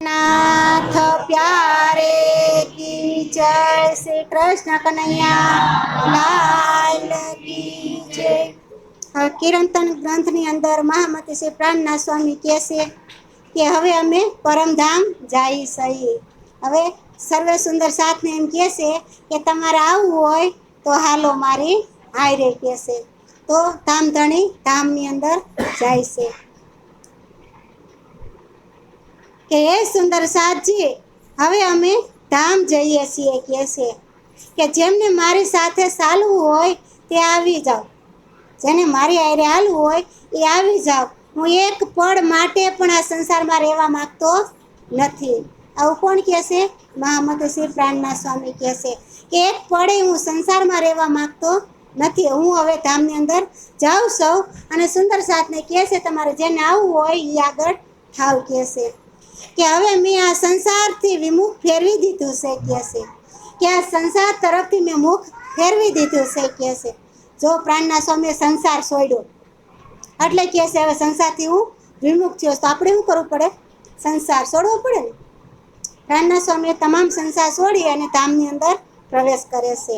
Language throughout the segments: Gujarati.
नाथ प्यारे की जय, श्री कृष्ण कन्हैया लाल की जय। કિરંતન ગ્રંથની અંદર મહામતી શ્રી પ્રાણનાથ સ્વામી કહે છે કે હવે અમે પરમધામ જઈ છીએ। હવે સર્વે સુંદર સાથને એમ કહે છે કે તમારે આવવું હોય તો હાલો મારી હારે કહે છે। તો ધામધણી ધામની અંદર જાય છે કે હે સુંદર સાથજી, હવે અમે ધામ જઈએ છીએ કહે છે કે જેમને મારી સાથે ચાલવું હોય તે આવી જાઓ, જેને મારી હારે હાલવું હોય એ આવી જાઓ। હું એક પળ માટે પણ આ સંસારમાં રહેવા માંગતો નથી। આવું કોણ કહે છે? મહામતી શ્રી પ્રાણનાથ સ્વામી કહે છે કે એક પળે હું સંસારમાં રહેવા માંગતો નથી, હું હવે ધામની અંદર જાઉં છું। અને સુંદર સાથને કહે છે તમારે જેને આવવું હોય એ આગળ થાવ કહે છે કે હવે મેં આ સંસારથી વિમુખ ફેરવી દીધું છે કહે છે કે આ સંસાર તરફથી મેં મુખ ફેરવી દીધું છે કહે છે। જો પ્રાણનાથ સ્વામીએ સંસાર છોડ્યો એટલે કહે છે હવે સંસારથી હું વિમુખ થયો, તો આપણે શું કરવું પડે? સંસાર છોડવો પડે ને। પ્રાણનાથ સ્વામીએ તમામ સંસાર છોડી અને ધામની અંદર પ્રવેશ કરે છે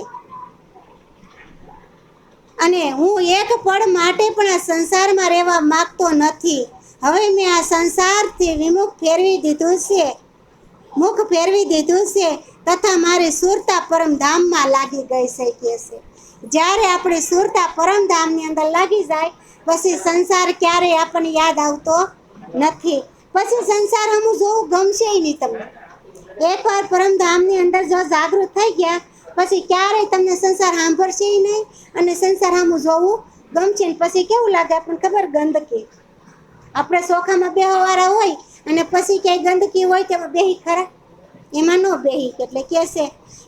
અને હું એક પળ માટે પણ આ સંસારમાં રહેવા માંગતો નથી। હવે મેં આ સંસારથી વિમુખ ફેરવી દીધું છે, મુખ ફેરવી દીધું છે તથા મારી સુરતા પરમધામમાં લાગી ગઈ છે કહે છે। જ્યારે આપણી સુરતા પરમધામની અંદર લાગી જાય પછી સંસાર ક્યારેય આપણને યાદ આવતો નથી, પછી સંસાર હમું જોવું ગમશે નહીં તમને। એકવાર પરમધામની અંદર જો જાગૃત થઈ ગયા પછી ક્યારેય તમને સંસાર સાંભળશે નહીં અને સંસાર હમું જોવું ગમશે ને પછી કેવું લાગે આપણને ખબર? ગંદકી। આપણે ચોખામાં બેહવાવાળા હોય અને પછી ક્યાંય ગંદકી હોય તેમાં બેહી ખરા? એમાં ન બેહી। એટલે કહે છે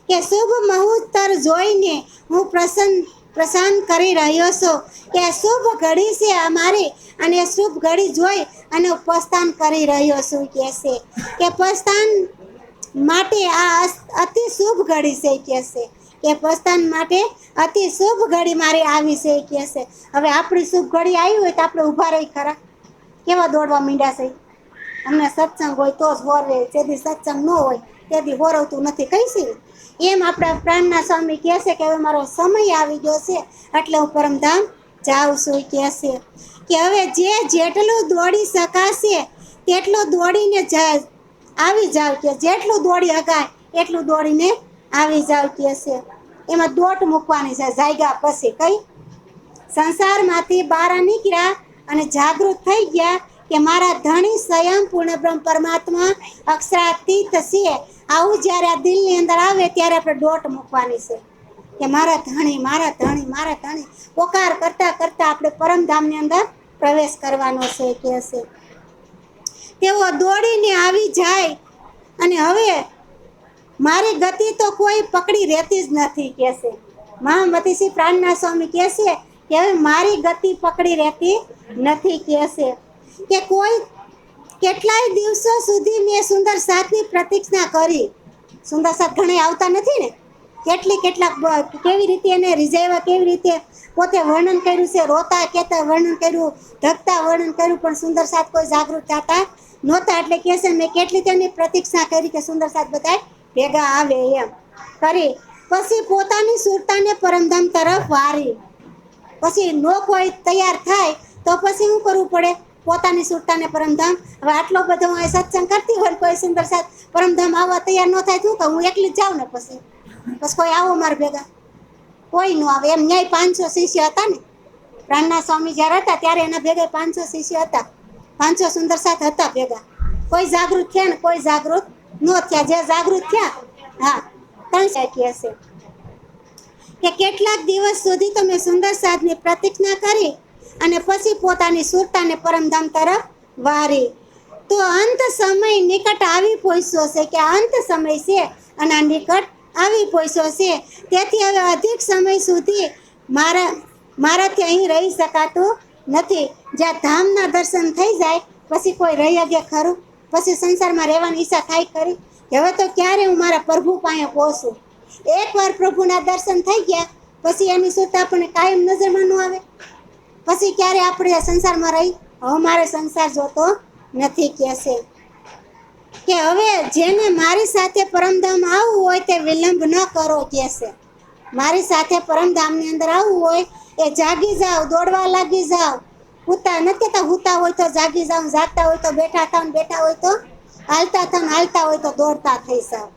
કે શુભ મુહૂર્ત જોઈને હું પ્રસન્ન કરી રહ્યો છું કે શુભ ઘડી છે અમારી અને શુભ ઘડી જોઈ અને હું પ્રસ્થાન કરી રહ્યો છું કહે છે કે પ્રસ્થાન માટે આ અતિ શુભ ઘડી છે કહે છે કે પ્રસ્થાન માટે અતિ શુભ ઘડી મારી આવી છે કહે છે। હવે આપણી શુભ ઘડી આવી હોય તો આપણે ઊભા રહી ખરા? કેવા દોડવા માંડ્યા છે? અમને સત્સંગ હોય તો જ હોરવે, જેથી સત્સંગ ન હોય તેથી હોરવતું નથી કઈ છે। એમ આપણા પ્રાણનાથ સ્વામી કહે છે કે હવે મારો સમય આવી ગયો છે એટલે હું પરમધામ જાઉં છું કહે છે કે હવે જે જેટલું દોડી શકાશે તેટલું દોડીને આવી જાવ કે જેટલું દોડી શકાય એટલું દોડીને આવી જાવ કહે છે। એમાં દોટ મૂકવાની છે જાગ્યા પછી કઈ સંસારમાંથી બહાર નીકળ્યા અને જાગૃત થઈ ગયા કે મારા ધણી સ્વયં પૂર્ણ બ્રહ્મ પરમાત્મા અક્ષરાતીત છે। આવું જ્યારે આ દિલની અંદર આવે ત્યારે આપણે દોટ મૂકવાની છે કે મારા ધણી મારા ધણી મારા ધણી પોકાર કરતા કરતા આપણે પરમધામની અંદર પ્રવેશ કરવાનો છે કહે છે। તેઓ દોડીને આવી જાય અને હવે મારી ગતિ તો કોઈ પકડી રહેતી જ નથી કહે છે। મહામતી શ્રી પ્રાણનાથ સ્વામી કહે છે કે હવે મારી ગતિ પકડી રહેતી નથી કહે છે કે કોઈ કેટલાય દિવસો સુધી મેં સુંદર સાથની પ્રતીક્ષા કરી। સુંદર સાથ ઘણા આવતા નથી ને, કેટલાક કેવી રીતે એને રીઝાવ્યા, કેવી રીતે પોતે વર્ણન કર્યું છે, રોતા કહેતા વર્ણન કર્યું, ધકતા વર્ણન કર્યું, પણ સુંદર સાથ કોઈ જાગૃત થતા નહોતા। એટલે કહે છે મેં કેટલી તેમની પ્રતીક્ષા કરી કે સુંદર સાથ બધા ભેગા આવે એમ કરી પછી પોતાની સુરતાને પરમધામ તરફ વારી। પછી નો કોઈ તૈયાર થાય તો પછી શું કરવું પડે? પોતાની સુરતાને પરમધામ। હવે આટલો બધો હું સત્સંગ કરતી હોય કોઈ સુંદર સાથ પરમધામ આવવા તૈયાર ન થાય શું કહું? હું એકલી જ જાઉં ને પછી કોઈ આવો મારા ભેગા કોઈ ન આવે એમ। ન્યાય 500 શિષ્ય હતા ને પ્રાણનાથ સ્વામી જ્યારે હતા ત્યારે એના ભેગા 500 શિષ્ય હતા, 500 સુંદર સાથ હતા ભેગા। કોઈ જાગૃત થયા ને કોઈ જાગૃત ન થયા। જે જાગૃત થયા હા 300 કહે છે કે કેટલાક દિવસ સુધી તમે સુંદર સાથની પ્રતીક્ષા કરી અને પછી પોતાની સુરતાને પરમધામ તરફ વારી। તો અંત સમય નિકટ આવી પહોંચ્યો છે કે અંત સમય છે અને આ નિકટ આવી પહોંચ્યો છે, તેથી હવે અધિક સમય સુધી મારાથી અહીં રહી શકાતું નથી। જ્યાં ધામના દર્શન થઈ જાય પછી કોઈ રહી શકે ખરું? પછી સંસારમાં રહેવાની ઈચ્છા થાય ખરી? હવે તો ક્યારે હું મારા પ્રભુ પાસે પહોંચું? એકવાર પ્રભુના દર્શન થઈ ગયા પછી એની સુરતા આપણને કાયમ નજરમાં ન આવે, પછી ક્યારે આપણે સંસારમાં રહી? હવે મારે સંસાર જોતો નથી કહે છે। કે હવે જેને મારી સાથે પરમધામ આવવું હોય તે વિલંબ ન કરો કે છે. મારી સાથે પરમધામની અંદર આવવું હોય એ જાગી જાઓ, દોડવા લાગી જાઓ. હુતા નથી કહેતા હુતા હોય તો જાગી જાઓ, જાગતા હોય તો બેઠા થાવ, બેઠા હોય તો હાલતા થાવ, હાલતા હોય તો દોડતા થઈ જાવ.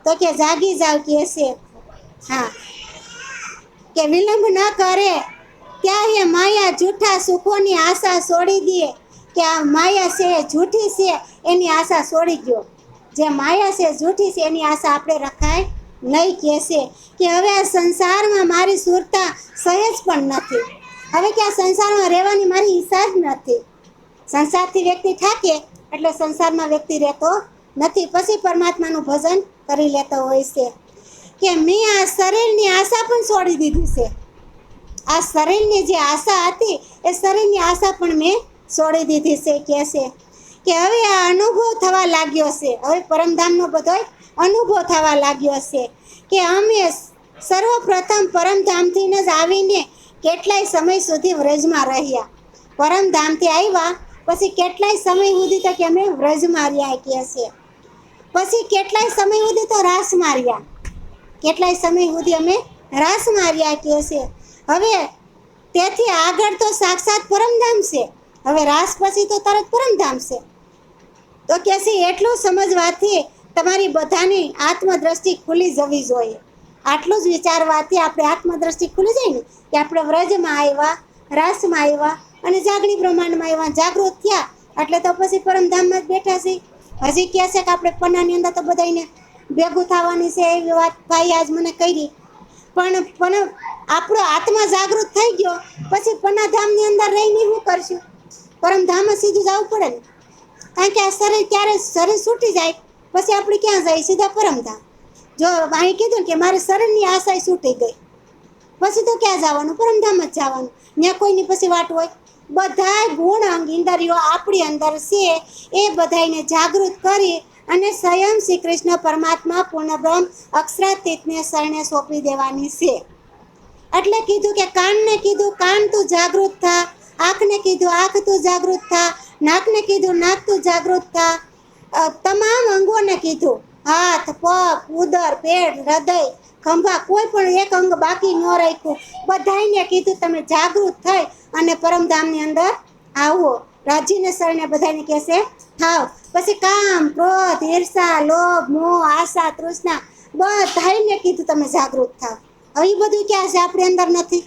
તો કે જાગી જાવ કે છે. હા, કે વિલંબ ન કરે ત્યાં એ માયા જૂઠા સુખોની આશા છોડી દે. કે આ માયા છે એ જૂઠી છે એની આશા છોડી ગયો. જે માયા છે જૂઠી છે એની આશા આપણે રખાય નહીં કહેશે. કે હવે આ સંસારમાં મારી સુરતા સહેજ પણ નથી. હવે કે આ સંસારમાં રહેવાની મારી ઈચ્છા જ નથી. સંસારથી વ્યક્તિ થાકે એટલે સંસારમાં વ્યક્તિ રહેતો નથી, પછી પરમાત્માનું ભજન કરી લેતો હોય છે. કે મેં આ શરીરની આશા પણ છોડી દીધી છે. આ શરીરની જે આશા હતી એ શરીરની આશા પણ મેં છોડી દીધી છે કે છે. કે હવે આ અનુભવ થવા લાગ્યો છે. હવે પરમધામનો બધો અનુભવ થવા લાગ્યો છે. કે અમે સર્વપ્રથમ પરમધામથી જ આવીને કેટલાય સમય સુધી વ્રજમાં રહ્યા. પરમધામથી આવ્યા પછી કેટલાય સમય સુધી તો કે અમે વ્રજમાં રહ્યા કે છે. પછી કેટલાય સમય સુધી તો રાસ માર્યા. કેટલાય સમય સુધી અમે રાસ માર્યા કે છે. હવે તેથી આગળ તો સાક્ષાત પરમધામ છે. હવે રાસ પછી તો તરત પરમધામ છે. તો કે છે એટલું સમજવાથી તમારી બધાની આત્મદ્રષ્ટિ ખુલી જવી જોઈએ. આટલું જ વિચારવાથી આપણે આત્મદ્રષ્ટિ ખુલી જાય ને કે આપણે વ્રજમાં આવ્યા, રાસમાં આવ્યા અને જાગણી બ્રહ્માંડમાં આવ્યા, જાગૃત થયા એટલે તો પછી પરમધામમાં જ બેઠા છીએ. હજી કહે છે કે આપણે પન્નાની અંદર તો બધાને ભેગું થવાની છે એવી વાત ભાઈ આજ મને કરી. પણ આપણો આત્મા જાગૃત થઈ ગયો પછી પન્નાધામની અંદર રહીને શું કરશું? પરમધામ સીધું જવું પડે ને, કારણ કે આ શરીર ક્યારે શરીર છૂટી જાય પછી આપણે ક્યાં જાય? સીધા પરમધામ. જો અહીં કીધું કે મારી શરીરની આશા છૂટી ગઈ પછી તો ક્યાં જવાનું? પરમધામ જ જવાનું. ત્યાં કોઈની પછી વાટ હોય? બધા ગુણ અંગ ઇન્દ્રિયો આપણી અંદર છે એ બધાને જાગૃત કરી અને સ્વયં શ્રી કૃષ્ણ પરમાત્મા પૂર્ણ બ્રહ્મ અક્ષરાતીતને શરણે સોંપી દેવાની છે. એટલે કીધું કે કાનને કીધું કાન તું જાગૃત થા, આંખને કીધું આંખ તું જાગૃત થા, નાકને કીધું નાક તું જાગૃત થા, તમામ અંગોને કીધું હાથ, પગ, ઉદર, પેટ, હૃદય, ખંભા, કોઈ પણ એક અંગ બાકી ન રાખ્યું. બધાને કીધું તમે જાગૃત થઈ અને પરમધામની અંદર આવો. રાજીને શરણે બધાને કહેશે થાવ. પછી કામ, ક્રોધ, ઈર્ષા, લોભ, મોહ, આશા, તૃષ્ણા બધાને કીધું તમે જાગૃત થાવ. હવે બધું ક્યાં છે? આપણી અંદર નથી.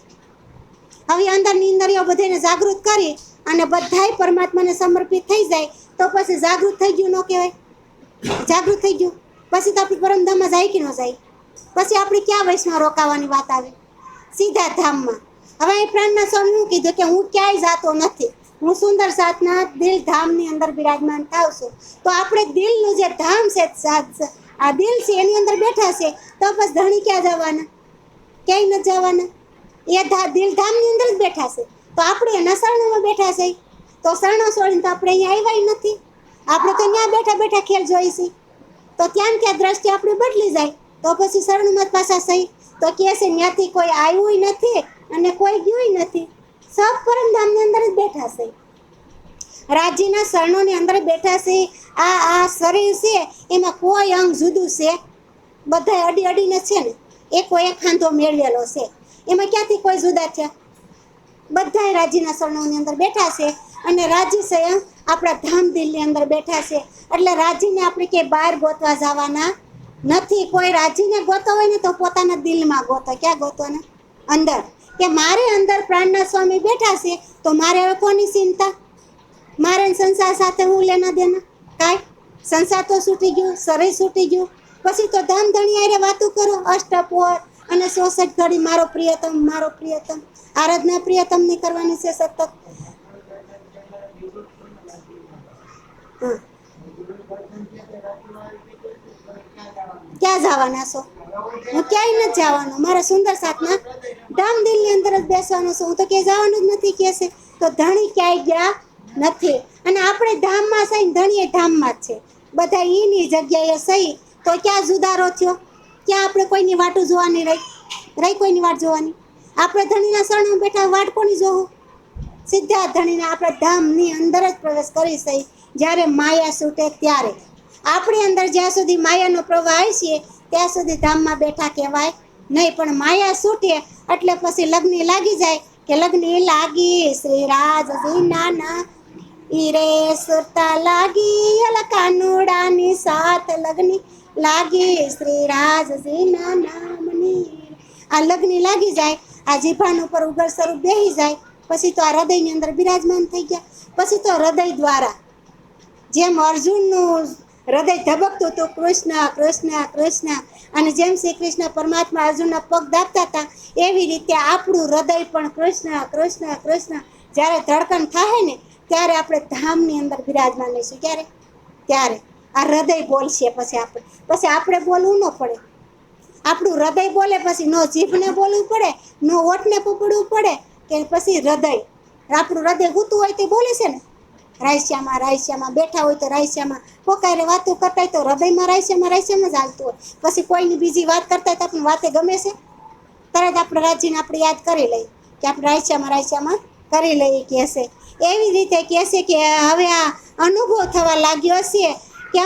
હવે અંદરની ઇન્દ્રિયો બધાને જાગૃત કરી અને બધાય પરમાત્માને સમર્પિત થઈ જાય તો પછી જાગૃત થઈ ગયું ન કહેવાય? જાગૃત થઈ ગયું પછી તો આપણે પરમધામમાં જાય કે ન જાય? પછી આપણે ક્યાં વૈષ્ણવ રોકાવાની વાત આવે? સીધા ધામમાં. હવે એ પ્રાણના સ્વામી શું કીધું કે હું ક્યાંય જાતો નથી, હું સુંદર સાતના દિલ ધામની અંદર બિરાજમાન થાવ છું. તો આપણે દિલનું જે ધામ છે, આ દિલ છે એની અંદર બેઠા છે તો પછી ધણી ક્યાં જવાના? ક્યાંય ન જવાના. એ દિલ ધામની અંદર જ બેઠા છે તો આપણે એના શરણોમાં બેઠા છે. તો શરણો છોડીને તો આપણે અહીંયા આવ્યા નથી. આપણે તો ત્યાં બેઠા બેઠા ખેલ જોઈશી. તો ત્યાં ક્યાં દ્રષ્ટિ આપણી બદલી જાય તો પછી શરણમાં પાછા સહી. તો કહે છે ત્યાંથી કોઈ આવ્યું નથી અને કોઈ ગયું નથી, સબ પરમધામની અંદર જ બેઠા છે. રાજ્યના શરણોની અંદર બેઠા છે. આ શરીર છે એમાં કોઈ અંગ જુદું છે? બધા અડી અડીને છે ને, એક ખાંધો મેળવેલો છે. એમાં ક્યાંથી કોઈ જુદા થયા? બધા રાજ્યના શરણોની અંદર બેઠા છે અને રાજ્ય સ્વયં આપણા ધામ દિલની અંદર બેઠા છે. એટલે રાજ્યને આપણે કે બહાર ગોતવા જવાના નથી. કોઈ રાજ્યને ગોતો હોય ને તો પોતાના દિલમાં ગોતો. ક્યાં ગોતવાના? અંદર. કે મારે અંદર પ્રાણના સ્વામી બેઠા છે તો મારે હવે કોની ચિંતા? મારે સંસાર સાથે હું લેના દેના કાંઈ? સંસાર તો છૂટી ગયું, શરીર છૂટી ગયું, પછી તો ધામ ધણી આરે વાતું કરો અષ્ટપોર અને 66 ઘડી મારો પ્રિયતમ, મારો પ્રિયતમ. આરાધના પ્રિયતમની કરવાની છે સતત. હા, ક્યાં જવાના છો? હું ક્યાંય નથી જવાનું. મારા સુંદર સાતના ધામ દિલની અંદર જ બેસવાનું છે. હું તો ક્યાંય જવાનું જ નથી કહે છે. તો ધણી ક્યાંય ગયા નથી અને આપણે ધામમાં સહી, ધણીએ ધામમાં જ છે. બધા એની જગ્યાએ સહી તો ક્યાં જુદારો થયો? ક્યાં આપણે કોઈની વાટું જોવાની રહી કોઈની વાટ જોવાની? આપણે ધણીના શરણમાં બેઠા વાટ કોની જોવું? સીધા ધણીને આપણે ધામની અંદર જ પ્રવેશ કરી સહી. જ્યારે માયા છૂટે ત્યારે આપણી અંદર જ્યાં સુધી માયાનો પ્રવાહ છે ત્યાં સુધી ધામમાં બેઠા કહેવાય નહીં. પણ માયા છૂટે એટલે પછી લગ્ન લાગી જાય કે લગ્ન લાગી શ્રી રાજજી નાના ઈરે સુરતા લાગી અલ કાનુડાની સાથ લગ્ન લાગી શ્રી રાજજી નામની. આ લગ્ન લાગી જાય, આ જીભાન ઉપર ઉગર સ્વરૂપ બેસી જાય, પછી તો આ હૃદયની અંદર બિરાજમાન થઈ ગયા. પછી તો હૃદય દ્વારા જેમ અર્જુનનું હૃદય ધબકતું હતું કૃષ્ણ કૃષ્ણ કૃષ્ણ, અને જેમ શ્રી કૃષ્ણ પરમાત્મા અર્જુનના પગ દાબતા હતા એવી રીતે આપણું હૃદય પણ કૃષ્ણ કૃષ્ણ કૃષ્ણ જ્યારે ધડકન થાય ને ત્યારે આપણે ધામની અંદર બિરાજમાન લઈશું. ક્યારે? ત્યારે આ હૃદય બોલશે. પછી આપણે બોલવું ન પડે. આપણું હૃદય બોલે, પછી નો જીભને બોલવું પડે, નો ઓઠને પકડવું પડે, કે પછી હૃદય આપણું હૃદય ગૂતું હોય તે બોલે છે ને. રાયશ્યામાં બેઠા હોય તો રાયશ્યામાં પોકારે વાતો કરતા હોય તો હૃદયમાં રાયશ્યામાં જ હાલતું હોય. પછી કોઈની બીજી વાત કરતા હોય તો આપણને વાતે ગમે છે, તરત આપણે રાજીને આપણે યાદ કરી લઈએ કે આપણે રાયશ્યામાં કરી લઈએ કહેશે. એવી રીતે કહેશે કે હવે આ અનુભવ થવા લાગ્યો છે કે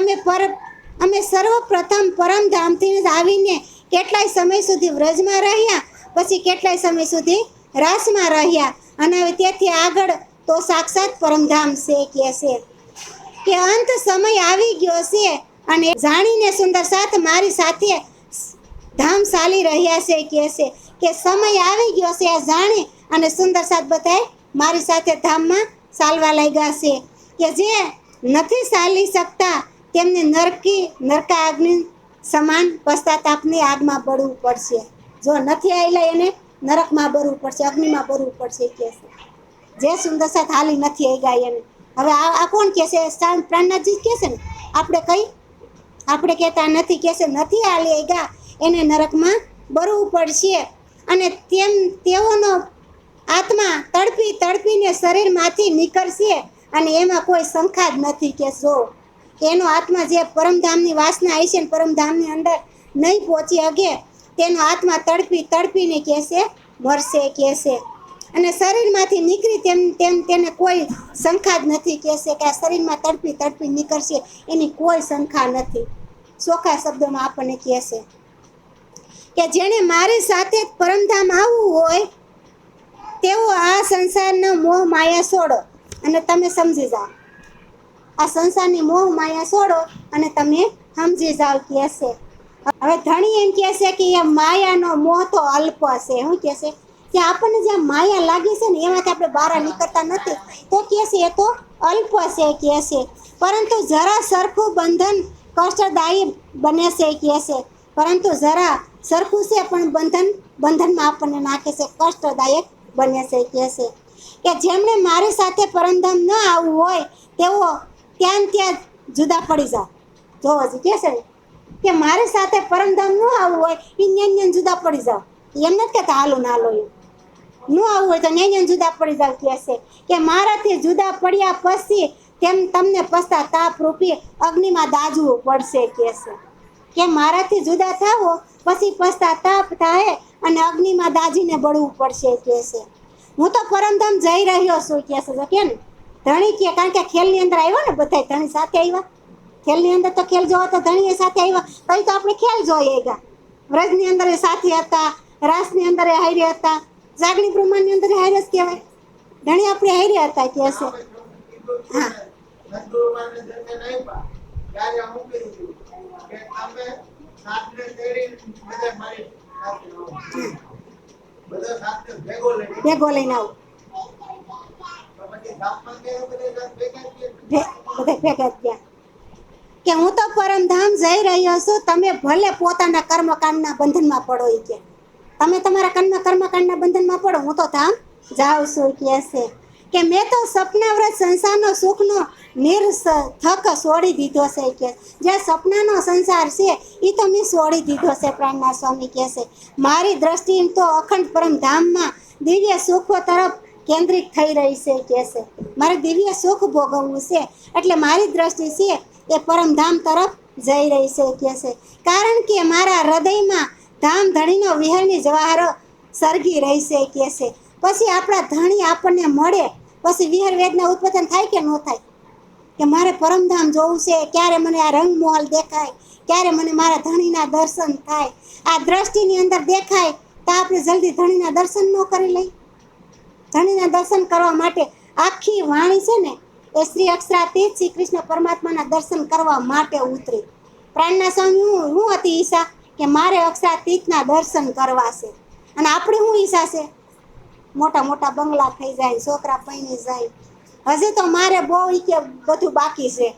અમે સર્વપ્રથમ પરમધામથી જ આવીને કેટલાય સમય સુધી વ્રજમાં રહ્યા, પછી કેટલાય સમય સુધી રાસમાં રહ્યા, અને હવે તેથી આગળ તો સાક્ષાત પરમધામ છે કહેશે. કે અંત સમય આવી ગયો છે અને જાણીને સુંદર સાથ મારી સાથે ધામ ચાલી રહ્યા છે કહેશે. કે સમય આવી ગયો છે આ જાણી અને સુંદર સાથ બધાય મારી સાથે ધામમાં ચાલવા લાગ્યા છે. કે જે નથી ચાલી શકતા તેમને નરકા અગ્નિ સમાન પશ્ચાતાપની આગમાં બળવું પડશે. જો નથી આવેલા એને નરકમાં બળવું પડશે, અગ્નિમાં બળવું પડશે કહેશે. જે સુંદર સાથ હાલી નથી આવી ગયા એને. હવે આ કોણ કહેશે? પ્રાણનાથજી કહેશે ને. આપણે કહેતા નથી, કહેશે નથી હાલી આવી ગયા એને નરકમાં બળવું પડશે. અને તેઓનો આત્મા તડપીને શરીરમાંથી નીકળશે અને એમાં કોઈ શંકા જ નથી. કે જો એનો આત્મા જે પરમધામની વાસના આવી છે ને પરમધામની અંદર નહીં પહોંચી શકે, તેનો આત્મા તડપીને કહેશે મરશે કહેશે. અને શરીરમાંથી નીકળી તેને કોઈ શંકા જ નથી કહેશે કે આ શરીરમાં તડપી નીકળશે એની કોઈ શંકા નથી. ચોખ્ખા શબ્દોમાં આપણને કહેશે કે જેણે મારી સાથે પરમધામ આવવું હોય તેઓ આ સંસારનો મોહ માયા છોડો અને તમે સમજી જાઓ. આ સંસારની મોહ માયા છોડો અને તમે સમજી જાઓ કહેશે. હવે ધણી એમ કહેશે કે એ માયાનો મોહ તો અલ્પ છે. શું કહેશે? કે આપણને જે માયા લાગી છે ને એમાંથી આપણે બહાર નીકળતા નથી, તો કહેશે એ તો અલ્પ છે કહેશે. પરંતુ જરા સરખું બંધન કષ્ટદાયી બને છે કહેશે. પરંતુ જરા સરખું છે પણ બંધનમાં આપણને નાખે છે, કષ્ટદાયક બને છે કહેશે. કે જેમણે મારી સાથે પરમધામ ન આવવું હોય તેઓ ત્યાં જુદા પડી જાઓ. જોવો જ કહેશે ને કે મારી સાથે પરમધામ ન આવવું હોય એ ન્યાન જુદા પડી જાઓ. એમ નથી કહેતા હાલો ના લો, ન આવવું હોય તો ન્યાન જુદા પડી જાવ કહેશે. કે મારાથી જુદા પડ્યા પછી તમને પશ્ચાતાપ રૂપી અગ્નિમાં દાઝવું પડશે કહેશે. કે મારાથી જુદા થાવો પછી પશ્ચાતાપ થાય અને અગ્નિમાં દાઝીને બળવું પડશે કહેશે. હું તો પરમધામ જઈ રહ્યો છું કહેશે. તો કે ને ધણી કે કારણ કે ખેલની અંદર આવ્યો ને બધા ધણી સાથે આવ્યા. ખેલની અંદર તો ખેલ જોવા તો ધણીએ સાથે આવ્યા તો આપણે ખેલ જોઈએ ગયા. વ્રજની અંદર એ સાથે હતા, રાસની અંદર એ હારે હતા, જાગણી બ્રહ્માંડની અંદર હારે જ કહેવાય. ધણી આપણે હારે હતા કહેશે. હા ભેગો લઈને આવું બધા ભેગા ગયા. કે હું તો પરમધામ જઈ રહ્યો છું, તમે ભલે પોતાના કર્મકાંડના બંધનમાં પડો કે તમે તમારા કર્મકાંડના બંધનમાં પડો, હું તો ધામ જાઉં છું કહેશે. કે મેં તો સપનાવ્રત સંસારનો સુખનો નિરથક છોડી દીધો છે કે જે સપનાનો સંસાર છે એ તો મેં છોડી દીધો છે. પ્રાણનાથ સ્વામી કહેશે મારી દ્રષ્ટિ તો અખંડ પરમધામમાં દિવ્ય સુખો તરફ કેન્દ્રિત થઈ રહી છે કહેશે. મારે દિવ્ય સુખ ભોગવવું છે એટલે મારી દ્રષ્ટિ છે એ પરમધામ તરફ જઈ રહી છે કહેશે. કારણ કે મારા હૃદયમાં ધામ ધણીનો વિહરની જવાહરો સળગી રહી છે કહેશે. પછી આપણા ધણી આપણને મળે પછી વિહર વેદના ઉત્પન્ન થાય કે ન થાય? કે મારે પરમધામ જોવું છે, ક્યારે મને આ રંગમહોલ દેખાય, ક્યારે મને મારા ધણીના દર્શન થાય. આ દ્રષ્ટિની અંદર દેખાય તો આપણે જલ્દી ધણીના દર્શન ન કરી લઈ. ધણીના દર્શન કરવા માટે આખી વાણી છે ને એ શ્રી અક્ષરાતીત શ્રી કૃષ્ણ પરમાત્માના દર્શન કરવા માટે ઉતરી. પ્રાણના સ્વામી હું હતી ઈચ્છા કે મારે અક્ષરાતીતના દર્શન કરવા છે. અને આપણી શું ઈચ્છા છે? મોટા મોટા બંગલા થઈ જાય, છોકરા પૈણી જાય. હજી તો મારે બહુ કે બધું બાકી છે,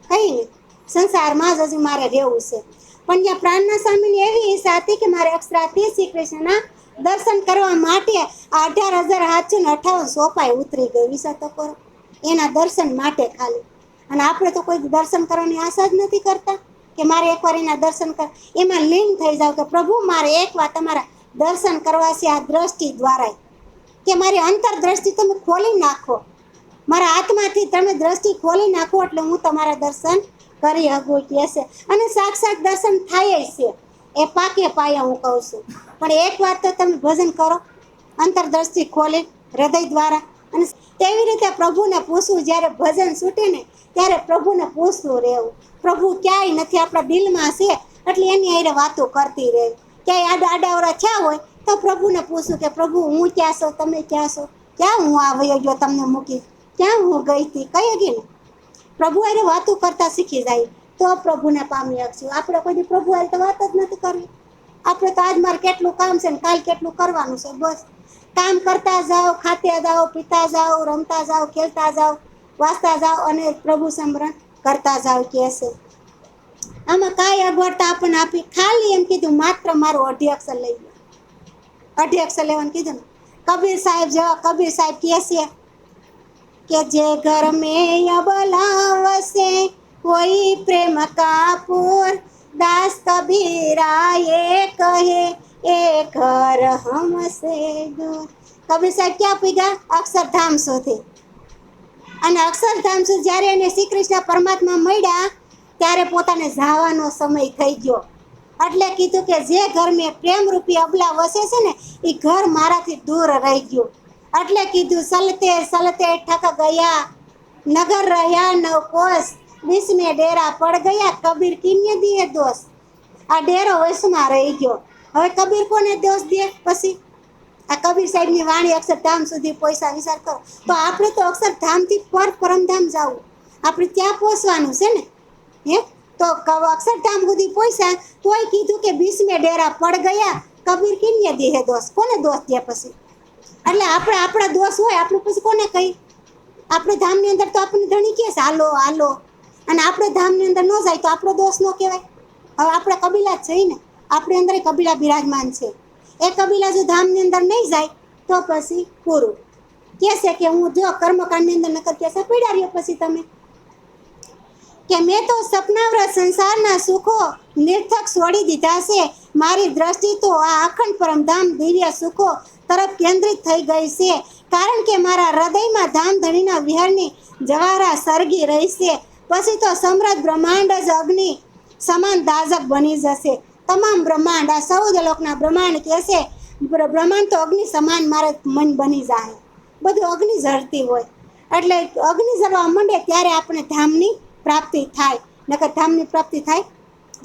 કઈ નહીં, સંસારમાં જ હજી મારે રહેવું છે. પણ ત્યાં પ્રાણના સ્વામીની એવી ઈચ્છા હતી કે મારે અક્ષરાતીત શ્રી કૃષ્ણના દર્શન કરવા માટે 18,758 સોપાઈ ઉતરી ગઈ. વિચાર તો કરો, એના દર્શન માટે ખાલી. અને આપણે તો કોઈ દર્શન કરવાની આશા જ નથી કરતા કે મારે એકવાર એના દર્શન કર, એમાં લીન થઈ જાવ કે પ્રભુ મારે એકવાર તમારા દર્શન કરવા છે આ દ્રષ્ટિ દ્વારા, કે મારી અંતરદ્રષ્ટિ તમે ખોલી નાખો, મારા આત્માથી તમે દ્રષ્ટિ ખોલી નાખો એટલે હું તમારા દર્શન કરી શકું કે છે. અને સાક્ષાત દર્શન થાય છે, એ પાકે પાયા હું કહું છું. પણ એક વાત તો તમે ભજન કરો અંતરદ્રષ્ટિ ખોલી હૃદય દ્વારા. અને તેવી રીતે પ્રભુને પૂછવું, જ્યારે ભજન છૂટે ને ત્યારે પ્રભુને પૂછતું રહેવું. પ્રભુ ક્યાંય નથી, આપણા દિલમાં છે એટલે એની હારે વાતો કરતી રહેવી. ક્યાંય આડાવડા થયા હોય તો પ્રભુને પૂછું કે પ્રભુ હું ક્યાં છો, તમે ક્યાં છો, ક્યાં હું આવ્યો ગયો તમને મૂકી, ક્યાં હું ગઈ હતી, કઈ ગઈ ને. પ્રભુ હારે વાતો કરતા શીખી જાય તો પ્રભુને પામી શકશું. આપણે કોઈ દી પ્રભુ હારે તો વાત જ નથી કરવી. આપણે તો આજ મારે કેટલું કામ છે ને કાલ કેટલું કરવાનું છે, બસ કામ કરતા જાઓ, ખાતા જાઓ, પીતા જાઓ, રમતા જાઓ, ખેલતા જાઓ, વાંચતા જાઓ અને પ્રભુ સ્મરણ કરતા જાઓ કે છે. આમાં કાંઈ અગવડતા આપણને આપી, ખાલી એમ કીધું માત્ર મારું અઢી અક્ષર લઈ ગયો. અઢી અક્ષર લેવાનું કીધું ને. કબીર સાહેબ જેવા કબીર સાહેબ કહે છે કે જે ઘર મેં અબલા વસે કોઈ પ્રેમ કાપુર, દાસ કબીરા એ કહે એ ઘર હમસે દૂર. કબીર સાહેબ ક્યાં પૂગ્યા? અક્ષરધામ સુધી. અને અક્ષરધામ સુધી જ્યારે એને શ્રી કૃષ્ણ પરમાત્મા મળ્યા ત્યારે પોતાને જવાનો સમય થઈ ગયો. એટલે કીધું કે જે ઘર મેં પ્રેમરૂપી અબલા વસે છે ને એ ઘર મારાથી દૂર રહી ગયું. એટલે કીધું સલતે સલતે ઠક ગયા, નગર રહ્યા નવ કોસ, बीच में डेरा पड़ गया कबीर किन्ने दिए दोष. આ ડેરો વશમાં રહી ગયો. હવે કબીર કોને દોષ દે? પછી આ કબીર સાહેબની વાણી અક્ષરધામ સુધી પૈસા વિચાર કરો તો આપણે તો અક્ષરધામથી પરમધામ જવું, આપણે ત્યાં પહોંચવાનું છે ને. હે તો અક્ષરધામ સુધી પહોંચ્યા તોય કીધું કે બીચ મેં ડેરા પડ ગયા કબીર કિન્ને દીએ દોષ. કોને દોષ દે પછી? એટલે આપણે આપણા દોષ હોય આપણે પછી કોને કહી? આપણે ધામની અંદર તો આપણને ધણી કહે છે હાલો હાલો, અને આપણે ધામની અંદર ન જાય તો આપણો દોષ ન કહેવાય. હવે આપણે કબીલા જ જઈને આપણી અંદર કબીલા બિરાજમાન છે, એ કબીલા જો ધામની અંદર નહીં જાય તો પછી પૂરું. કહે છે કે હું જો કર્મકાંડની અંદર નકર કહેશે પીડા રહ્યો પછી તમે કે મેં તો સપનાવ્રત સંસારના સુખો નિર્થક છોડી દીધા છે, મારી દ્રષ્ટિ તો આ અખંડ પરમધામ દિવ્ય સુખો તરફ કેન્દ્રિત થઈ ગઈ છે. કારણ કે મારા હૃદયમાં ધામધણીના વિહારની જવારા સળગી રહી છે. પછી તો સમૃદ્ધ બ્રહ્માંડ જ અગ્નિ સમાન દાજક બની જશે. તમામ બ્રહ્માંડ, આ 14 લોકના બ્રહ્માંડ કહે છે, બ્રહ્માંડ તો અગ્નિ સમાન મારે મન બની જાય. બધું અગ્નિ ઝરતી હોય એટલે અગ્નિ ઝરવા માંડે ત્યારે આપણે ધામની પ્રાપ્તિ થાય. નકર ધામની પ્રાપ્તિ થાય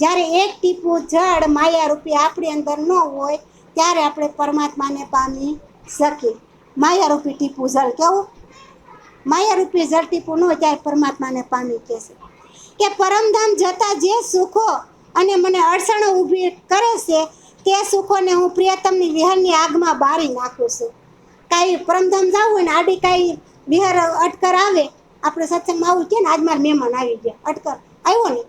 જ્યારે એક ટીપું જળ માયારૂપી આપણી અંદર ન હોય ત્યારે આપણે પરમાત્માને પામી શકીએ. માયારૂપી ટીપું જળ કેવું? માયારૂપી જળ ટીપું ન હોય ત્યારે પરમાત્માને પામી કહેશે કે પરમધામ જતા જે સુખો અને મને અડચણો ઊભી કરે છે તે સુખોને હું પ્રિયતમની વિહારની આગમાં બાળી નાખું છું. કાંઈ પરમધામ જવું હોય ને આડી કાંઈ વિહાર અટકર આવે, આપણે સત્સંગમાં આવું કે ને આજ મારા મહેમાન આવી ગયા, અટકર આવ્યો ને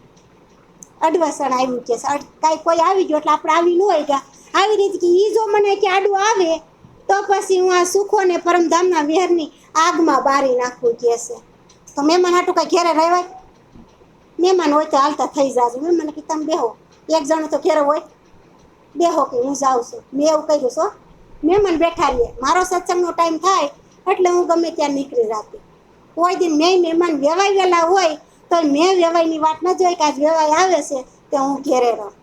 અડવસણ આવ્યું કે કાંઈ કોઈ આવી ગયો એટલે આપણે આવી ન હોય ગયા. આવી રીતે કે એ જો મને કે આડું આવે તો પછી હું આ સુખોને પરમધામના વિહારની આગમાં બાળી નાખવું કહે છે. તો મહેમાન હાટું કાંઈ ઘેરે રહેવાય? મહેમાન હોય તો હાલતા થઈ જાજો. મહેમાન કે તમે બેહો, એક જણો તો ઘેરે હોય, બેહો કે હું જાઉં છું. મેં એવું કહ્યું છો, મહેમાન બેઠા રહીએ, મારો સત્સંગનો ટાઈમ થાય એટલે હું ગમે ત્યાં નીકળી રાખી. કોઈ દિન મેં મહેમાન વેવાઈ ગયેલા હોય તો મેં વેવાઈની વાત ન જોઈ કે આજ વેવાઈ આવે છે તો હું ઘેરે રહું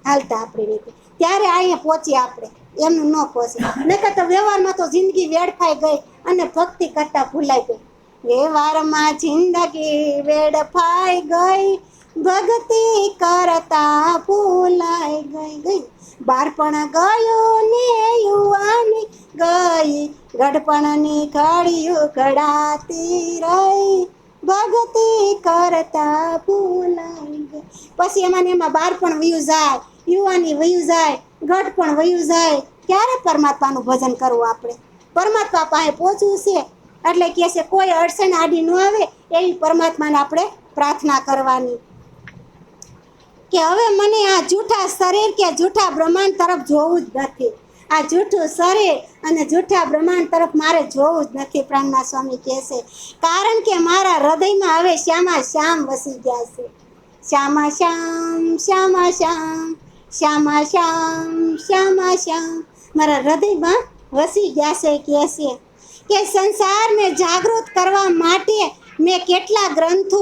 હાલતા આપણી રીતે. ત્યારે અહીંયા પહોંચીએ આપણે, એમનું ન પહોંચે. નકર તો વ્યવહારમાં તો જિંદગી વેડફાઈ ગઈ અને ભક્તિ કરતાં ભૂલાઈ ગઈ. વ્યવહારમાં જિંદગી વેડફાઈ ગઈ, ભક્તિ કરતા ભૂલાઈ ગઈ. બાળપણ ગયું ને યુવાની ગઈ, ગડપણની ઘડીઓ ઘડાતી રહી, ભક્તિ કરતા ભૂલાઈ ગઈ. પછી એમાં ને એમાં બાળપણ વયું જાય, યુવાની વયું જાય, ગડપણ વયું જાય. ક્યારે પરમાત્માનું ભજન કરવું આપણે? પરમાત્મા પાસે પહોંચવું છે એટલે કહે છે કોઈ અડચણ આડી ન આવે એવી પરમાત્માને આપણે પ્રાર્થના કરવાની. કે હવે મને આ જૂઠા શરીર કે જૂઠા બ્રહ્માંડ તરફ જોવું જ નથી. આ જૂઠું શરીર અને જૂઠા બ્રહ્માંડ તરફ મારે જોવું જ નથી, પ્રાણના સ્વામી કહે છે. કારણ કે મારા હૃદયમાં હવે શ્યામા શ્યામ વસી ગયા છે. શ્યામા શ્યામ શ્યામા શ્યામ શ્યામા શ્યામ શ્યામા શ્યામ મારા હૃદયમાં વસી ગયા છે. કહે છે કે સંસારને જાગૃત કરવા માટે મેં કેટલા ગ્રંથો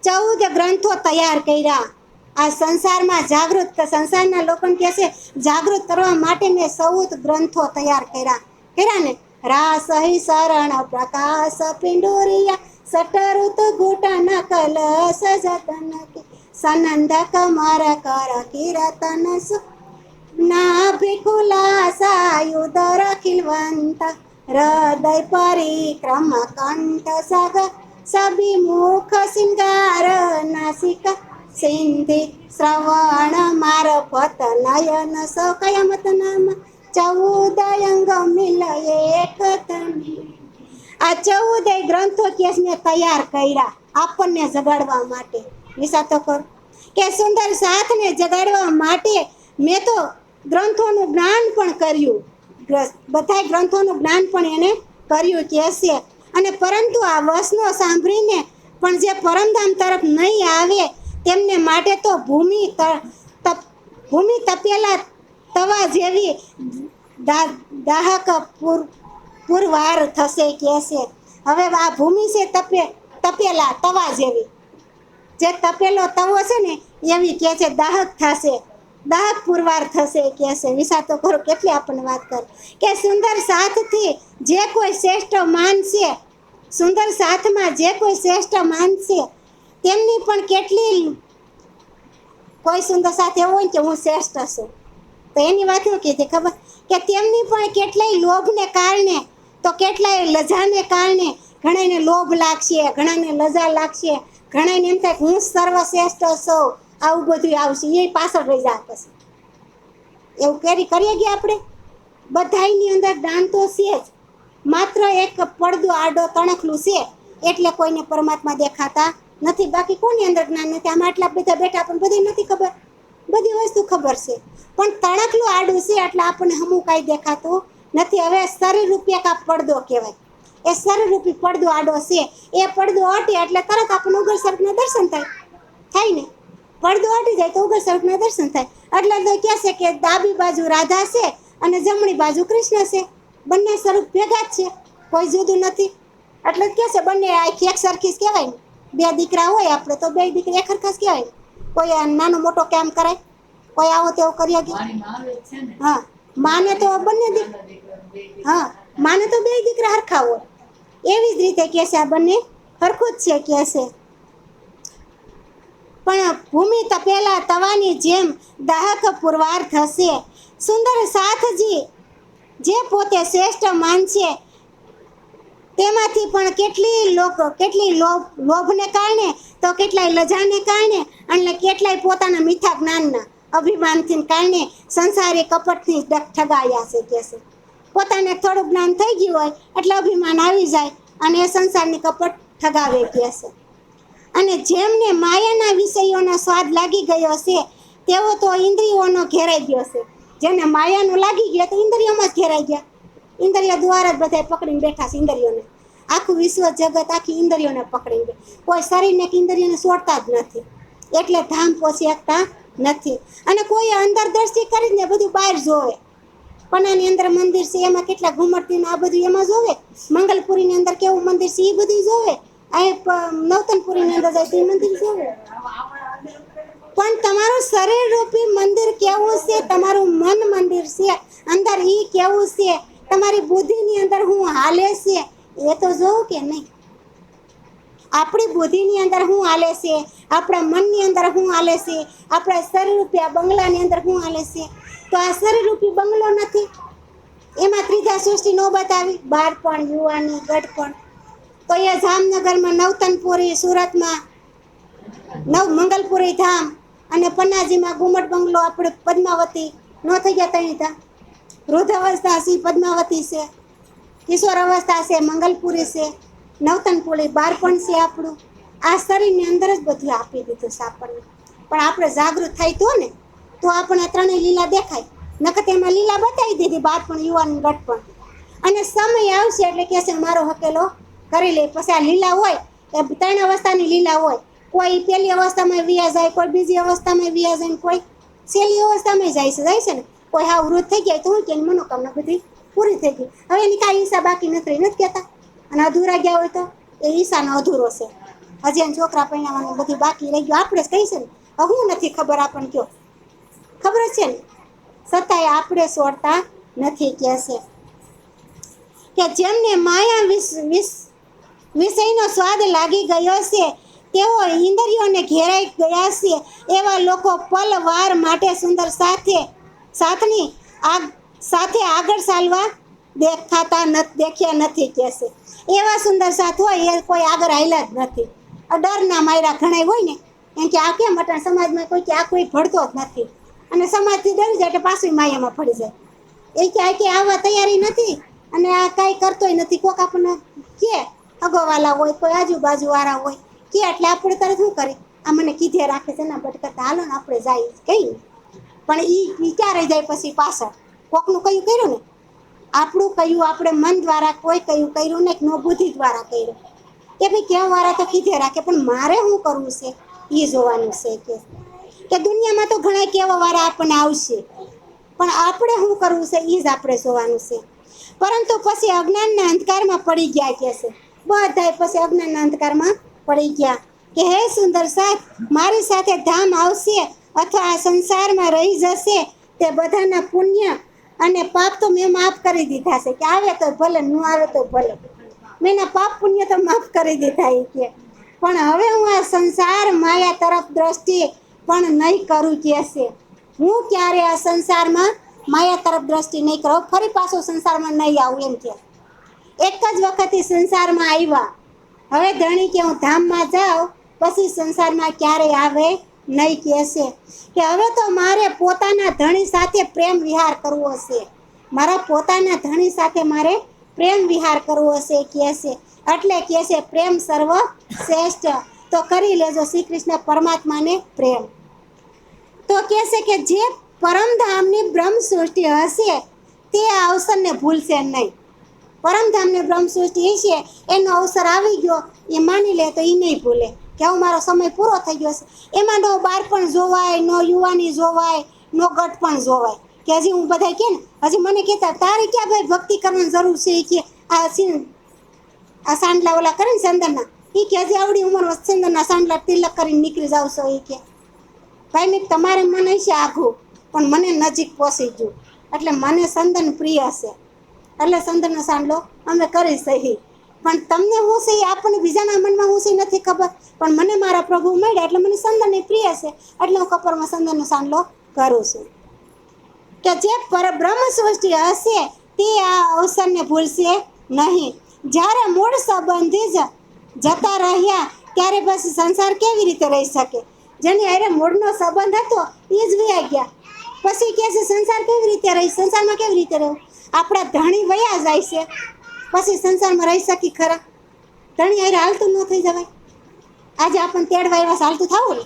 14 ગ્રંથો તૈયાર કર્યા. આ સંસારમાં જાગૃત સંસારના લોકોને કહે છે જાગૃત કરવા માટે મેં 14 ગ્રંથો તૈયાર કર્યા ને. રાસ હિ શરણ પ્રકાશ પિંડોરિયા સટરુત ઘૂટન કલસ જતન સનંદ કમર કર કિરતન નાભિ ખુલાસાયુદર ખિલવંત હૃદય પરિક્રમ કંઠ સગ સભિમુખ સિંગાર નાસિકા સિંધિ શ્રવણ મારફત નયન સકયમત નામ 14 અંગ મિલ એક તન. આ 14 ગ્રંથો કેસ મેં તૈયાર કર્યા આપણને જગાડવા માટે. વિચાર કરો કે સુંદર સાથને જગાડવા માટે મેં તો ગ્રંથોનું જ્ઞાન પણ કર્યું, બધા ગ્રંથોનું જ્ઞાન પણ એને કર્યું કહે છે. અને પરંતુ આ વસનો સાંભળીને પણ જે પરમધામ તરફ નહીં આવે તેમને માટે તો ભૂમિ તપેલા તવા જેવી દાહક પુરવાર થશે કહે છે. હવે આ ભૂમિ છે તપેલા તવા જેવી, જે તપેલો તવો છે ને એવી કહે છે દાહક થશે, દાહક પુરવાર થશે કહે છે. વિચાર તો કરો કેટલી આપણને વાત કરે કે સુંદર સાથથી જે કોઈ શ્રેષ્ઠ માનશે, સુંદર સાથમાં જે કોઈ શ્રેષ્ઠ માનશે તેમની પણ કેટલી, કોઈ સુંદર સાથ એવો હોય કે હું શ્રેષ્ઠ છું તો એની વાત શું કીધી ખબર કે તેમની પણ કેટલાય લોભને કારણે તો કેટલાય લજાને કારણે ઘણાને લોભ લાગશે, ઘણાને લજા લાગશે, ઘણાને એમ થાય હું સર્વશ્રેષ્ઠ છું, આવું બધું આવશે, એ પાછળ રહી જાય. પછી એવું કરીએ ગયા આપણે? બધાની અંદર જ્ઞાન તો છે જ, માત્ર એક પડદો આડો તણખલું છે એટલે કોઈને પરમાત્મા દેખાતા નથી. બાકી કોની અંદર જ્ઞાન નથી? આમાં આટલા બધા બેઠા પણ બધી નથી ખબર, બધી વસ્તુ ખબર છે પણ તણખલું આડું છે એટલે આપણને હમું કાંઈ દેખાતું નથી. હવે શરીર રૂપી એક આ પડદો કહેવાય, એ શરીર રૂપી પડદો આડો છે. એ પડદો હટે એટલે તરત આપણને ઉઘડ સ્વરૂપના દર્શન થાય ને. પડદો હટી જાય તો ઉઘડ સ્વરૂપના દર્શન થાય. એટલે તો કહે છે કે ડાબી બાજુ રાધા છે અને જમણી બાજુ કૃષ્ણ છે, બંને સ્વરૂપ ભેગા જ છે, કોઈ જુદું નથી. એટલે કહે છે બંને આખી એક સરખી જ કહેવાય ને. બે દીકરા હોય આપણે તો બે દીકરા એક સરખા જ કહેવાય. કોઈ નાનો મોટો કામ કરાય, કોઈ આવો તેવો કરી શકે? હા, માને તો બંને હા માને તો બે દીકરા હરખા હોય. એવી જ રીતે કહે છે આ બંને હરખું જ છે કહે છે. પણ ભૂમિ તપેલા તવાની જેમ દાહક પુરવાર થશે. સુંદર સાથજી જે પોતે શ્રેષ્ઠ માનશે તેમાંથી પણ કેટલી લોભને કારણે તો કેટલાય લજાને કારણે અને કેટલાય પોતાના મીઠા જ્ઞાનના અભિમાનથી કારણે સંસારી કપટથી ઠગાયા છે કે છે. પોતાને થોડું જ્ઞાન થઈ ગયું હોય એટલે અભિમાન આવી જાય અને એ સંસારની કપટ ઠગાવે કે છે. અને જેમને માયાના વિષયોનો સ્વાદ લાગી ગયો છે તેઓ તો ઇન્દ્રિયોનો ઘેરાઈ ગયો છે. જેને માયાનું લાગી ગયો તો ઇન્દ્રિયોમાં જ ઘેરાઈ ગયા. ઇન્દ્રિયો દ્વારા જ બધા પકડીને બેઠા છે ઇન્દ્રિયોને. આખું વિશ્વ જગત આખી ઇન્દ્રિયોને પકડીને બે. કોઈ શરીરને કે ઇન્દ્રિયોને છોડતા જ નથી એટલે ધામ પહોંચી શકતા નથી. અને કોઈ અંદર દ્રષ્ટિ કરીને બધું બહાર જોવે. પનાની અંદર મંદિર છે એમાં કેટલા ઘુમટતીને આ બધું એમાં જોવે. મંગલપુરીની અંદર કેવું મંદિર છે એ બધું જોવે. અહીં નવતનપુરીની અંદર જાય તો એ મંદિર જોવે. પણ તમારું શરીર રૂપી મંદિર કેવું છે, તમારું મન મંદિર છે અંદર એ કેવું છે, તમારી બુદ્ધિની અંદર હું હાલે છે એ તો જોવું કે નહીં? આપણી બુદ્ધિની અંદર શું હાલે છે, આપણા મનની અંદર શું હાલે છે, આપણા શરીરરૂપી આ બંગલાની અંદર શું હાલે છે. તો આ શરીરરૂપી બંગલો નથી, એમાં ત્રીજા સૃષ્ટિ ન બતાવી, બાળપણ, યુવાની, ગઢપણ. તો એ જામનગરમાં નવતનપુરી, સુરતમાં મંગલપુરી ધામ અને પન્નાજીમાં ગુમટ બંગલો, આપણે પદ્માવતી ન થઈ ગયા તણી તા. વૃદ્ધ અવસ્થા છે પદ્માવતી છે, કિશોર અવસ્થા છે મંગલપુરી છે, નવતનપુરી બાળપણ છે આપણું. આ શરીરની અંદર જ બધું આપી દીધું છે આપણને. પણ આપણે જાગૃત થાય તો ને, તો આપણે ત્રણેય લીલા દેખાય. નકર એમાં લીલા બતાવી દીધી, બાળપણ, યુવાની, ગઢપણ. અને સમય આવશે એટલે કહેશે મારો હકેલો કરી લે. પછી આ લીલા હોય એ ત્રણ અવસ્થાની લીલા હોય. કોઈ પહેલી અવસ્થામાં વિયા જાય, કોઈ બીજી અવસ્થામાં વિયા જાય, કોઈ છેલ્લી અવસ્થામાં જાય છે ને. કોઈ હાવ વૃદ્ધ થઈ ગયા તો હું કે મનોકામના બધી પૂરી થઈ ગઈ, હવે એની કાંઈ ઈચ્છા બાકી નથી કહેતા. અને અધૂરા ગયા હોય તો એ ઈચ્છાનો અધૂરો છે, હજી એને છોકરા પરણાવવાનું બધું બાકી રહી ગયું. આપણે જ કહી છે ને, હવે હું નથી ખબર, આપણને કયો ખબર જ છે ને, છતાંય આપણે છોડતા નથી. કહે છે કે જેમને માયા વિષયનો સ્વાદ લાગી ગયો છે, તેઓ ઇન્દ્રિયોને ઘેરાઈ ગયા છે, એવા લોકો પલવાર માટે સુંદર સાથની સાથે આગળ ચાલવા દેખ્યા નથી. કહેશે એવા સુંદર સાથ હોય એ કોઈ આગળ હાલ્યા જ નથી. ડરના માયરા ઘણા હોય ને એમ કે આ કેમ અટાણ સમાજમાં કોઈ કે આ કોઈ ભળતો જ નથી, અને સમાજથી ડરી જાય એટલે પાછું માયામાં પડી જાય. એ કે આવવા તૈયારી નથી અને આ કાંઈ કરતોય નથી. કોક આપણને કે અગોવાલા હોય, કોઈ આજુબાજુવાળા હોય કે એટલે આપણે તરત શું કરીએ, આ મને કીધે રાખે છે ને બટકતા હાલો ને આપણે જાય કહીએ. પણ એ ક્યાં રહી જાય પછી પાછળ, કોકનું કયું કર્યું ને, આપણું કયું આપણે મન દ્વારા કોઈ કયું કર્યું ને નો બુદ્ધિ દ્વારા કર્યું. કે ભાઈ કહેવાવાળા તો કીધે રાખે, પણ મારે શું કરવું છે એ જોવાનું છે. કે દુનિયામાં તો ઘણા કહેવાવાળા આપણને આવશે, પણ આપણે શું કરવું છે એ જ આપણે જોવાનું છે. પરંતુ પછી અજ્ઞાનના અંધકારમાં પડી ગયા. કે છે બધાય પછી અજ્ઞાનના અંધકારમાં પડી ગયા કે હે સુંદર સાથ, મારી સાથે ધામ આવશે અથવા આ સંસારમાં રહી જશે, તે બધાના પુણ્ય અને પાપ તો મેં માફ કરી દીધા છે. કે આવે તો ભલે, ન આવે તો ભલે, મેં એના પાપ પુણ્ય તો માફ કરી દીધા. એ કે પણ હવે હું આ સંસાર માયા તરફ દ્રષ્ટિ પણ નહીં કરું. કે છે હું ક્યારે આ સંસારમાં માયા તરફ દ્રષ્ટિ નહીં કરું, ફરી પાછો સંસારમાં નહીં આવું. એમ કે એક જ વખત સંસારમાં આવ્યા, હવે ધણી કે હું ધામમાં જાઉં પછી સંસારમાં ક્યારેય આવે નહીં. કહેશે કે હવે તો મારે પોતાના ધણી સાથે પ્રેમ વિહાર કરવો છે, મારા પોતાના ધણી સાથે મારે પ્રેમ વિહાર કરવો છે. કહેશે એટલે કહેશે પ્રેમ સર્વ શ્રેષ્ઠ, તો કરી લેજો શ્રી કૃષ્ણ પરમાત્માને પ્રેમ. તો કહેશે કે જે પરમધામની બ્રહ્મ સૃષ્ટિ હશે તે આ અવસરને ભૂલશે નહીં. પરમધામને બ્રહ્મ સૃષ્ટિ છે એનો અવસર આવી ગયો એ માની લે તો એ નહીં ભૂલે કે હવે મારો સમય પૂરો થઈ ગયો છે. એમાં નો બાળપણ જોવાય, નો યુવાની જોવાય, નો ગઢપણ જોવાય. કે હજી હું બધા કે ને હજી મને કહેતા તારે ક્યાં ભાઈ ભક્તિ કરવાની જરૂર છે. એ કે આ સાંડલા ઓલા કરે ને ચંદનના, એ કે હજી આવડી ઉંમરમાં ચંદનના સાંડલા તિલક કરીને નીકળી જાવ છો. એ કે ભાઈ મેં તમારે મને છે આઘું, પણ મને નજીક પહોંચી ગયું એટલે મને ચંદન પ્રિય છે, એટલે ચંદનનો સાંડલો અમે કરી સહી. પણ તમને હું છે એ આપણને બીજાના મનમાં હું છે નથી ખબર, પણ મને મારા પ્રભુ મળ્યા એટલે મને ચંદન પ્રિય છે, એટલે હું કપરમાં ચંદનનો સાંડલો કરું છું. કે જે પરબ્રહ્મ સૃષ્ટિ હશે તે આ અવસરને ભૂલશે નહીં. જ્યારે મૂળ સંબંધી જ જતા રહ્યા ત્યારે પછી સંસાર કેવી રીતે રહી શકે? જેની હારે મૂળનો સંબંધ હતો એ જ વયા ગયા, પછી કહે છે સંસાર કેવી રીતે રહી, સંસારમાં કેવી રીતે રહેવું? આપણા ધણી વયા જાય છે પછી સંસારમાં રહી શકી ખરા? ધણી હારે હાલતું ન થઈ જવાય. આજે આપણને તેડવા એવા હાલતું થવું ને,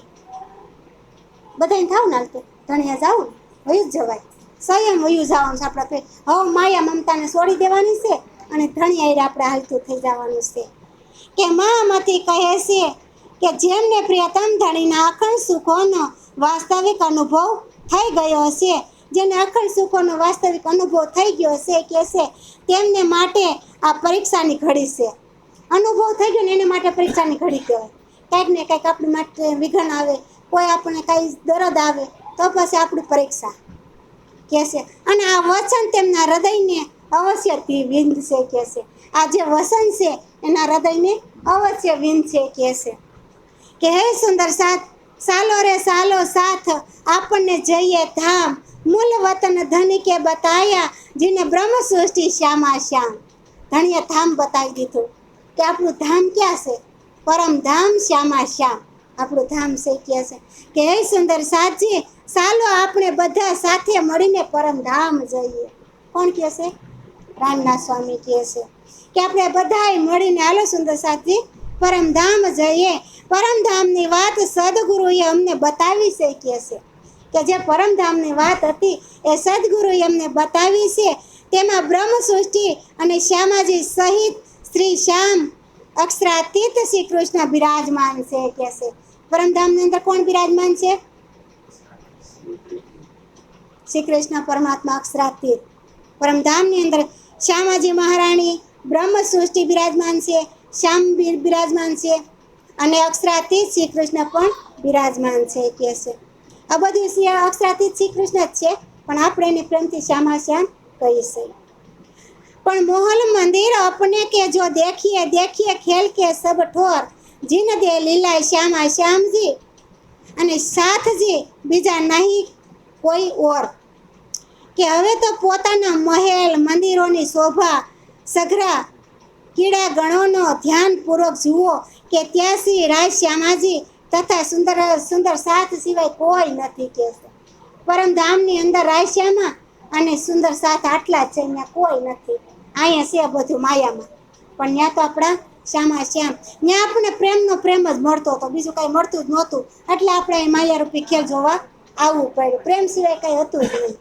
બધાને થવું ને હાલતું, ધણી જવું ને વયું જ જવાય, સંયમ વયું જવાનું છે. આપણે હવે માયા મમતાને છોડી દેવાની છે અને ધણી હારે આપણે હાલતું થઈ જવાનું છે. કે મહામતી કહે છે કે જેમને પ્રિયતમ ધણીના અખંડ સુખોનો વાસ્તવિક અનુભવ થઈ ગયો છે, જેને અખંડ સુખોનો વાસ્તવિક અનુભવ થઈ ગયો છે, કે છે તેમને માટે આ પરીક્ષાની ઘડી છે. અનુભવ થઈ ગયો ને એને માટે પરીક્ષાની ઘડી કહેવાય. કંઈક ને કંઈક આપણી માટે વિઘ્ન આવે, કોઈ આપણને કાંઈ દર્દ આવે તો પછી આપણી પરીક્ષા કહેશે. અને આ વચન તેમના હૃદયને અવશ્ય વિંધશે. કહેશે આ જે વચન છે એના હૃદયને અવશ્ય વિનશે કહેશે કે હે સુંદર સાથ, સાલો રે સાલો સાથ, આપણને જઈએ ધામ, મૂલ વતન ધન કે બતાયા, જીને બ્રહ્મ સૃષ્ટિ શ્યામા શ્યામ. ધણીએ ધામ બતાવી દીધું કે આપણું ધામ ક્યાં છે? પરમ ધામ શ્યામા શ્યામ આપણું ધામ છે કે છે કે હે સુંદર સાથજી, ચાલો આપણે બધા સાથે મળીને પરમધામ જઈએ. કોણ કહે છે? રામનાથ સ્વામી કહે છે કે આપણે બધાય મળીને હાલો સુંદર સાથજી પરમધામ જઈએ. પરમધામની વાત સદગુરુએ અમને બતાવી છે કે જે પરમધામની વાત હતી એ સદગુરુએ અમને બતાવી છે. તેમાં બ્રહ્મ સૃષ્ટિ અને શ્યામાજી સહિત શ્રી શ્યામ અક્ષરાતીત શ્રી કૃષ્ણ બિરાજમાન છે કે છે. પરમધામની અંદર કોણ બિરાજમાન છે? શ્રી કૃષ્ણ પરમાત્મા અક્ષરાતીત. પરમધામની અંદર શ્યામાજી મહારાણી બ્રહ્મ સૃષ્ટિ બિરાજમાન છે, શ્યામ બિરાજમાન છે અને અક્ષરાતીત શ્રી કૃષ્ણ પણ બિરાજમાન છે કે છે. આ બધું અક્ષરાતીત શ્રી કૃષ્ણ જ છે, પણ આપણે એને પ્રેમથી શ્યામા શ્યામ કહીએ. પણ મોહલ મંદિર अपने के जो देखिए देखिए खेल के सब ठोर, जिन दे લીલા શ્યામા શ્યામજી અને સાથજી બીજા નહીં કોઈ ઓર. કે હવે તો પોતાના મહેલ મંદિરોની શોભા સઘરા કીડા ગણોનો ધ્યાનપૂર્વક જુઓ કે ત્યાંથી રાજ શ્યામાજી તથા સુંદર સુંદર સાથ સિવાય કોઈ નથી કે છે. પરમધામની અંદર રાજ શ્યામા અને સુંદર સાથ આટલા જ છે, અહીંયા કોઈ નથી. અહીંયા છે બધું માયામાં, પણ ત્યાં તો આપણા શ્યામા શ્યામ. ત્યાં આપણને પ્રેમનો પ્રેમ જ મળતો હતો, બીજું કાંઈ મળતું જ નહોતું. એટલે આપણે અહીં માયારૂપી ખેલ જોવા આવવું પડ્યું. પ્રેમ સિવાય કાંઈ હતું જ નહીં.